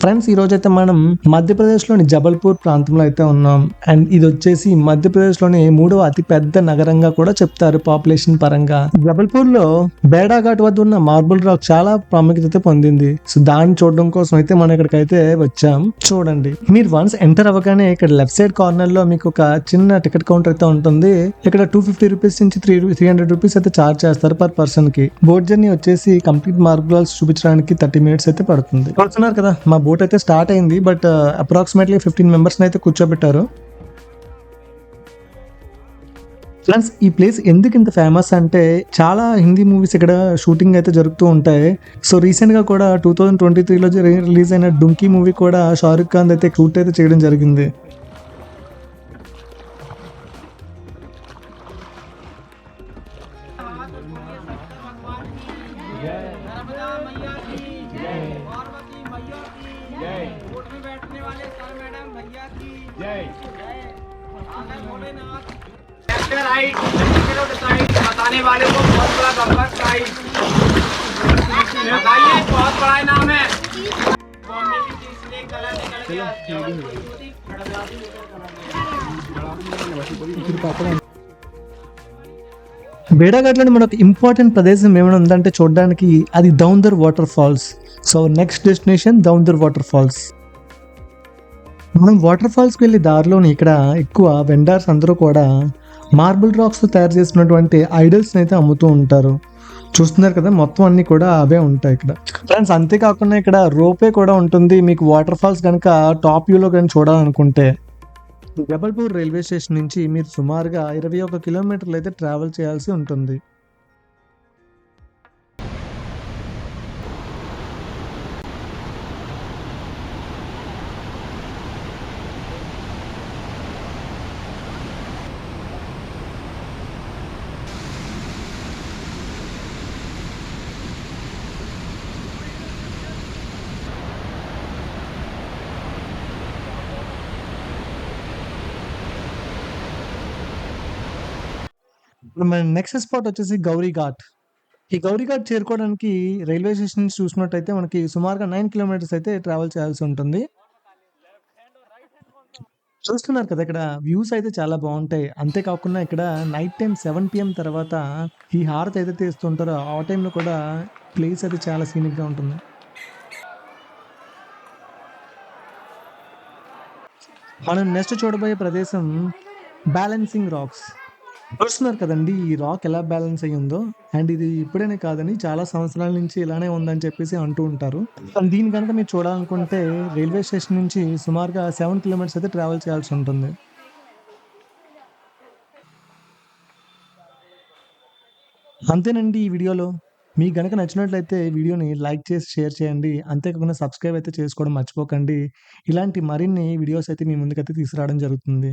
Friends ఈరోజైతే మనం మధ్యప్రదేశ్‌లోని జబల్పూర్ ప్రాంతంలో అయితే ఉన్నాం. అండ్ ఇదొచ్చేసి మధ్యప్రదేశ్‌లోని మూడవ అతి పెద్ద నగరంగా కూడా చెప్తారు పాపులేషన్ పరంగా. జబల్పూర్‌లో బేడాఘాట్ వద్ద ఉన్న మార్బుల్ రాక్ చాలా ప్రాముఖ్యత పొందింది. సో దాన్ని చూడడం కోసం అయితే మనం ఇక్కడికైతే వచ్చాం. చూడండి, మీరు వన్స్ ఎంటర్ అవ్వగానే ఇక్కడ లెఫ్ట్ సైడ్ కార్నర్‌లో మీకు ఒక చిన్న టికెట్ కౌంటర్ అయితే ఉంటుంది. ఇక్కడ 250 రూపీస్ నుంచి 300 రూపీస్ అయితే చార్జ్ చేస్తారు పర్ పర్సన్ కి. బోట్ జర్నీ వచ్చేసి కంప్లీట్ మార్బుల్ రాక్స్ చూపించడానికి 30 మినిట్స్ అయితే పడుతుంది. చూస్తున్నారు కదా, మా బోట్ అయితే స్టార్ట్ అయింది. బట్ అప్రాక్సిమేట్లీ 15 మెంబర్స్ అయితే కూర్చోబెట్టారు. ఫ్రెండ్స్, ఈ ప్లేస్ ఎందుకు ఇంత ఫేమస్ అంటే చాలా హిందీ మూవీస్ ఇక్కడ షూటింగ్ అయితే జరుగుతూ ఉంటాయి. సో రీసెంట్ గా కూడా 2023లో రిలీజ్ అయిన డుంకీ మూవీ కూడా షారుఖ్ ఖాన్ అయితే షూట్ అయితే చేయడం జరిగింది. नर्मदा मैया की जय, पार्वती मैया की जय, ऊंट में बैठने वाले सर मैडम भैया की जय जय, आगे भोलेनाथ। लेफ्ट राइट साइड बताने वाले को बहुत बड़ा गब्बर साइड बताइए, बहुत बड़ा नाम है। मम्मी की चीज से कलर निकल गया। బేడాఘాట్లోని మనకు ఇంపార్టెంట్ ప్రదేశం ఏమైనా ఉందంటే చూడడానికి అది Dhaundar water falls. So next destination Dhaundar water falls. మనం వాటర్ ఫాల్స్కి వెళ్ళే దారిలోని ఇక్కడ ఎక్కువ వెండర్స్ అందరూ కూడా మార్బుల్ రాక్స్ తయారు చేసినటువంటి ఐడల్స్ అయితే అమ్ముతూ ఉంటారు. చూస్తున్నారు కదా, మొత్తం అన్ని కూడా అవే ఉంటాయి ఇక్కడ. ఫ్రెండ్స్, అంతేకాకుండా ఇక్కడ రోపే కూడా ఉంటుంది. మీకు వాటర్ ఫాల్స్ కనుక టాప్ వ్యూలో కానీ చూడాలనుకుంటే జబల్పూర్ రైల్వే స్టేషన్ నుంచి మీరు సుమారుగా 21 కిలోమీటర్లు అయితే ట్రావెల్ చేయాల్సి ఉంటుంది. ఇప్పుడు మన నెక్స్ట్ స్పాట్ వచ్చేసి గౌరీ ఘాట్. ఈ గౌరీ ఘాట్ చేరుకోవడానికి రైల్వే స్టేషన్ నుంచి చూసినట్టయితే మనకి సుమారుగా 9 కిలోమీటర్స్ అయితే ట్రావెల్ చేయాల్సి ఉంటుంది. చూస్తున్నారు కదా, ఇక్కడ వ్యూస్ అయితే చాలా బాగుంటాయి. అంతేకాకుండా ఇక్కడ నైట్ టైం 7 PM తర్వాత ఈ హారతి ఏదైతే ఇస్తుంటారో ఆ టైంలో కూడా ప్లేస్ అయితే చాలా సీనిక్ గా ఉంటుంది. మనం నెక్స్ట్ చూడబోయే ప్రదేశం బ్యాలెన్సింగ్ రాక్స్. చూస్తున్నారు కదండి, ఈ రాక్ ఎలా బ్యాలెన్స్ అయ్యి ఉందో. అండ్ ఇది ఇప్పుడేనే కాదని చాలా సంవత్సరాల నుంచి ఇలానే ఉందని చెప్పేసి అంటూ ఉంటారు. అండ్ దీని కనుక మీరు చూడాలనుకుంటే రైల్వే స్టేషన్ నుంచి సుమారుగా 7 కిలోమీటర్స్ అయితే ట్రావెల్ చేయాల్సి ఉంటుంది. అంతేనండి ఈ వీడియోలో. మీకు గనక నచ్చినట్లయితే వీడియోని లైక్ చేసి షేర్ చేయండి. అంతేకాకుండా సబ్స్క్రైబ్ అయితే చేసుకోవడం మర్చిపోకండి. ఇలాంటి మరిన్ని వీడియోస్ అయితే మీ ముందుకైతే తీసుకురావడం జరుగుతుంది.